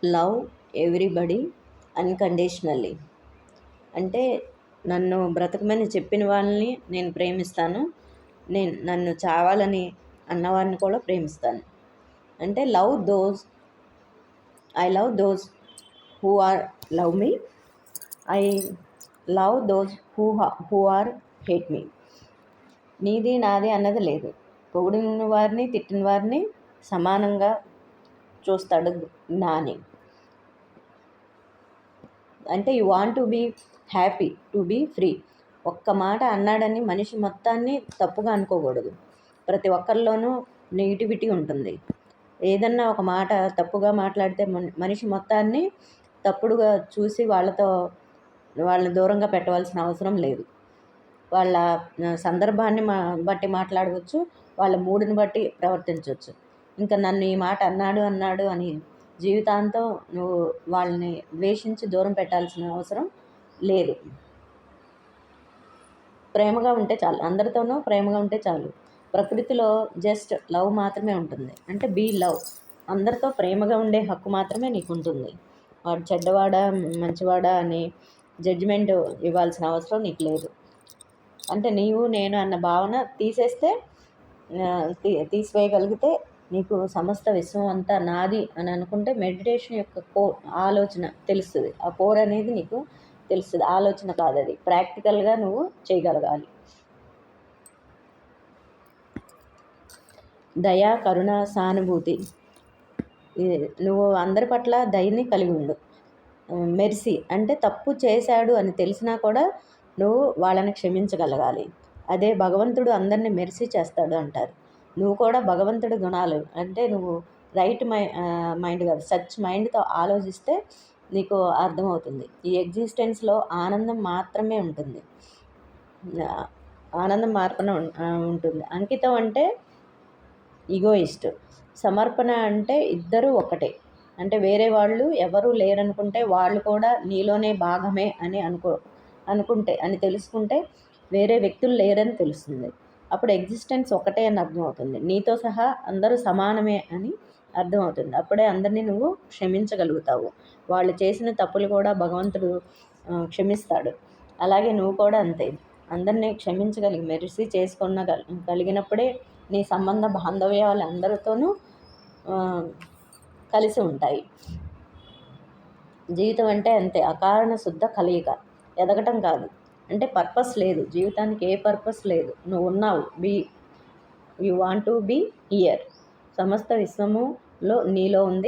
Love everybody unconditionally. అంటే నన్ను బ్రతకమని చెప్పిన వాళ్ళని నేను ప్రేమిస్తాను. నన్ను చావాలని అన్నవారిని కూడా ప్రేమిస్తాను. అంటే I love those love me. I love those who are hate me. నీది నాది అన్నది లేదు. పొగిడిన వారిని తిట్టిన వారిని సమానంగా చూస్తాడు జ్ఞాని. అంటే you want to be happy, to be free. ఒక్క మాట అన్నాడని మనిషి మొత్తాన్ని తప్పుగా అనుకోకూడదు. ప్రతి ఒక్కరిలోనూ నెగిటివిటీ ఉంటుంది. ఏదన్నా ఒక మాట తప్పుగా మాట్లాడితే మనిషి మొత్తాన్ని తప్పుడుగా చూసి వాళ్ళని దూరంగా పెట్టవలసిన అవసరం లేదు. వాళ్ళ సందర్భాన్ని బట్టి మాట్లాడవచ్చు, వాళ్ళ మూడుని బట్టి ప్రవర్తించవచ్చు. ఇంకా నన్ను ఈ మాట అన్నాడు అని జీవితాంతం నువ్వు వాళ్ళని ద్వేషించి దూరం పెట్టాల్సిన అవసరం లేదు. ప్రేమగా ఉంటే చాలు, అందరితోనూ ప్రేమగా ఉంటే చాలు. ప్రకృతిలో జస్ట్ లవ్ మాత్రమే ఉంటుంది. అంటే బీ లవ్. అందరితో ప్రేమగా ఉండే హక్కు మాత్రమే నీకు ఉంటుంది. వాడు చెడ్డవాడా మంచివాడా అని జడ్జిమెంట్ ఇవ్వాల్సిన అవసరం నీకు లేదు. అంటే నీవు నేను అన్న భావన తీసివేయగలిగితే నీకు సమస్త విశ్వం అంతా నాది అని అనుకుంటే మెడిటేషన్ యొక్క ఆలోచన తెలుస్తుంది. ఆ కోర్ అనేది నీకు తెలుస్తుంది. ఆలోచన కాదు, అది ప్రాక్టికల్గా నువ్వు చేయగలగాలి. దయ, కరుణ, సానుభూతి. నువ్వు అందరి పట్ల దయని కలిగి ఉండు. మెర్సీ అంటే తప్పు చేశాడు అని తెలిసినా కూడా నువ్వు వాళ్ళని క్షమించగలగాలి. అదే భగవంతుడు అందరినీ మెర్సీ చేస్తాడు అంటారు. నువ్వు కూడా భగవంతుడి గుణాలు అంటే నువ్వు మైండ్ కాదు, సచ్ మైండ్తో ఆలోచిస్తే నీకు అర్థమవుతుంది. ఈ ఎగ్జిస్టెన్స్లో ఆనందం మాత్రమే ఉంటుంది. ఉంటుంది. అంకితం అంటే ఈగోయిస్ట్. సమర్పణ అంటే ఇద్దరూ ఒకటే. అంటే వేరే వాళ్ళు ఎవరూ లేరనుకుంటే వాళ్ళు కూడా నీలోనే భాగమే అని అనుకుంటే అని తెలుసుకుంటే వేరే వ్యక్తులు లేరని తెలుస్తుంది. అప్పుడు ఎగ్జిస్టెన్స్ ఒకటే అని అర్థమవుతుంది. నీతో సహా అందరూ సమానమే అని అర్థమవుతుంది. అప్పుడే అందరినీ నువ్వు క్షమించగలుగుతావు. వాళ్ళు చేసిన తప్పులు కూడా భగవంతుడు క్షమిస్తాడు. అలాగే నువ్వు కూడా అంతే. అందరినీ మెర్సీ కలిగినప్పుడే నీ సంబంధ బాంధవ్యాలు అందరితోనూ కలిసి ఉంటాయి. జీవితం అంటే అంతే, అకారణ శుద్ధ కలయిక. ఎదగటం కాదు. అంటే పర్పస్ లేదు జీవితానికి, ఏ పర్పస్ లేదు. నువ్వు ఉన్నావు. You want to be here. సమస్త విశ్వములో నీలో ఉంది.